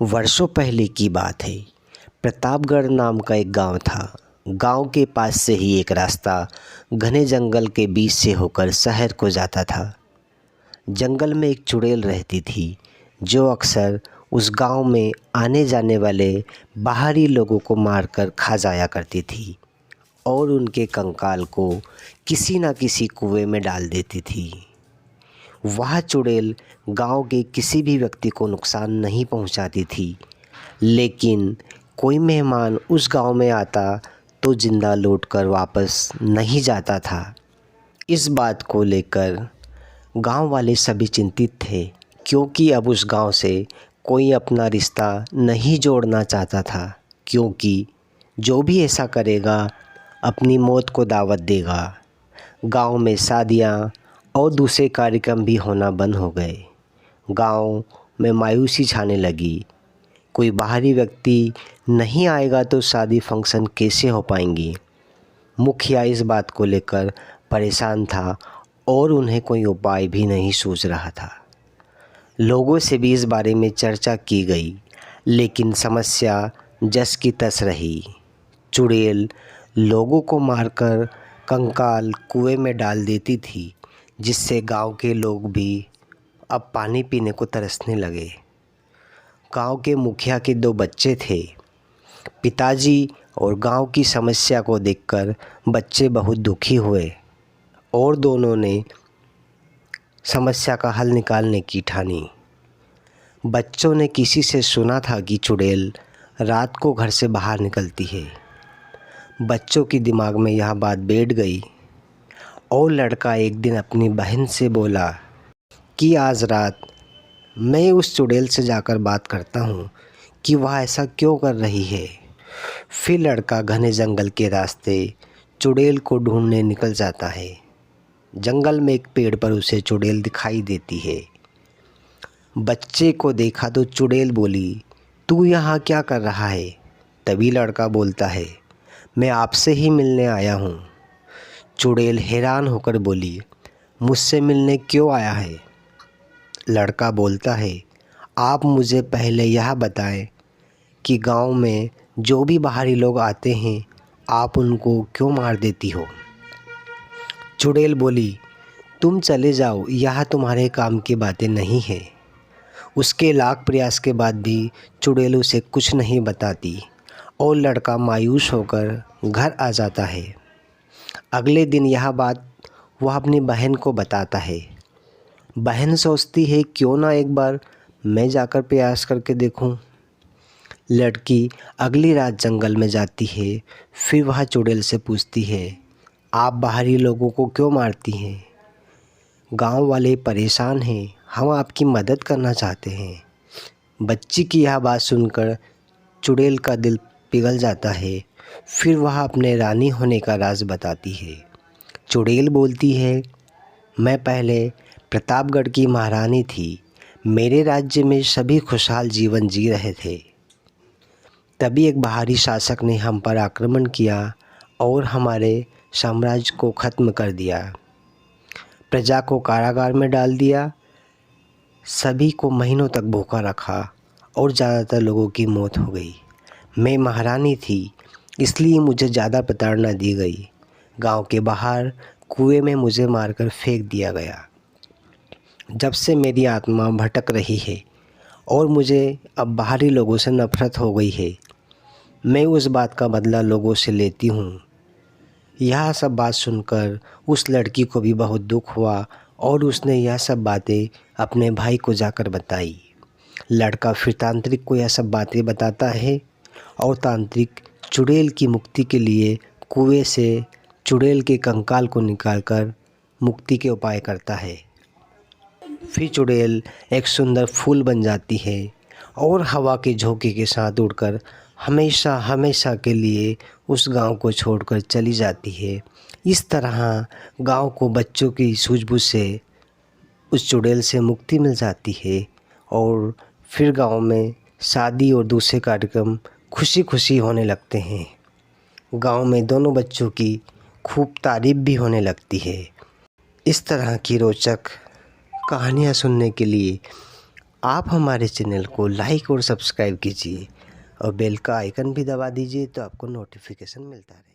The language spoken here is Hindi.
वर्षों पहले की बात है। प्रतापगढ़ नाम का एक गांव था। गांव के पास से ही एक रास्ता घने जंगल के बीच से होकर शहर को जाता था। जंगल में एक चुड़ैल रहती थी जो अक्सर उस गांव में आने जाने वाले बाहरी लोगों को मारकर खा जाया करती थी और उनके कंकाल को किसी न किसी कुएं में डाल देती थी। वह चुड़ैल गांव के किसी भी व्यक्ति को नुकसान नहीं पहुंचाती थी, लेकिन कोई मेहमान उस गांव में आता तो जिंदा लौटकर वापस नहीं जाता था। इस बात को लेकर गांव वाले सभी चिंतित थे, क्योंकि अब उस गांव से कोई अपना रिश्ता नहीं जोड़ना चाहता था, क्योंकि जो भी ऐसा करेगा अपनी मौत को दावत देगा। गांव में शादियां और दूसरे कार्यक्रम भी होना बंद हो गए। गांव में मायूसी छाने लगी। कोई बाहरी व्यक्ति नहीं आएगा तो शादी फंक्शन कैसे हो पाएंगी। मुखिया इस बात को लेकर परेशान था और उन्हें कोई उपाय भी नहीं सूझ रहा था। लोगों से भी इस बारे में चर्चा की गई, लेकिन समस्या जस की तस रही। चुड़ैल लोगों को मारकर कंकाल कुएं में डाल देती थी, जिससे गांव के लोग भी अब पानी पीने को तरसने लगे। गांव के मुखिया के 2 बच्चे थे। पिताजी और गांव की समस्या को देखकर बच्चे बहुत दुखी हुए और दोनों ने समस्या का हल निकालने की ठानी। बच्चों ने किसी से सुना था कि चुड़ैल रात को घर से बाहर निकलती है। बच्चों के दिमाग में यह बात बैठ गई और लड़का एक दिन अपनी बहन से बोला कि आज रात मैं उस चुड़ैल से जाकर बात करता हूँ कि वह ऐसा क्यों कर रही है। फिर लड़का घने जंगल के रास्ते चुड़ैल को ढूंढने निकल जाता है। जंगल में एक पेड़ पर उसे चुड़ैल दिखाई देती है। बच्चे को देखा तो चुड़ैल बोली, तू यहाँ क्या कर रहा है। तभी लड़का बोलता है, मैं आपसे ही मिलने आया हूँ। चुड़ैल हैरान होकर बोली, मुझसे मिलने क्यों आया है। लड़का बोलता है, आप मुझे पहले यह बताएं कि गांव में जो भी बाहरी लोग आते हैं आप उनको क्यों मार देती हो। चुड़ैल बोली, तुम चले जाओ, यह तुम्हारे काम की बातें नहीं हैं। उसके लाख प्रयास के बाद भी चुड़ैल उसे कुछ नहीं बताती और लड़का मायूस होकर घर आ जाता है। अगले दिन यह बात वह अपनी बहन को बताता है। बहन सोचती है क्यों ना एक बार मैं जाकर प्रयास करके देखूं। लड़की अगली रात जंगल में जाती है। फिर वह चुड़ैल से पूछती है, आप बाहरी लोगों को क्यों मारती हैं। गांव वाले परेशान हैं, हम आपकी मदद करना चाहते हैं। बच्ची की यह बात सुनकर चुड़ैल का दिल पिघल जाता है। फिर वह अपने रानी होने का राज बताती है। चुड़ैल बोलती है, मैं पहले प्रतापगढ़ की महारानी थी। मेरे राज्य में सभी खुशहाल जीवन जी रहे थे। तभी एक बाहरी शासक ने हम पर आक्रमण किया और हमारे साम्राज्य को ख़त्म कर दिया। प्रजा को कारागार में डाल दिया, सभी को महीनों तक भूखा रखा और ज़्यादातर लोगों की मौत हो गई। मैं महारानी थी, इसलिए मुझे ज़्यादा प्रताड़ना दी गई। गांव के बाहर कुएं में मुझे मारकर फेंक दिया गया। जब से मेरी आत्मा भटक रही है और मुझे अब बाहरी लोगों से नफरत हो गई है। मैं उस बात का बदला लोगों से लेती हूँ। यह सब बात सुनकर उस लड़की को भी बहुत दुख हुआ और उसने यह सब बातें अपने भाई को जाकर बताई। लड़का फिर तांत्रिक को यह सब बातें बताता है और तांत्रिक चुड़ैल की मुक्ति के लिए कुएं से चुड़ैल के कंकाल को निकालकर मुक्ति के उपाय करता है। फिर चुड़ैल एक सुंदर फूल बन जाती है और हवा के झोंके के साथ उड़कर हमेशा हमेशा के लिए उस गांव को छोड़कर चली जाती है। इस तरह गांव को बच्चों की सूझबूझ से उस चुड़ैल से मुक्ति मिल जाती है और फिर गांव में शादी और दूसरे कार्यक्रम खुशी खुशी होने लगते हैं। गांव में दोनों बच्चों की खूब तारीफ भी होने लगती है। इस तरह की रोचक कहानियाँ सुनने के लिए आप हमारे चैनल को लाइक और सब्सक्राइब कीजिए और बेल का आइकन भी दबा दीजिए तो आपको नोटिफिकेशन मिलता रहे।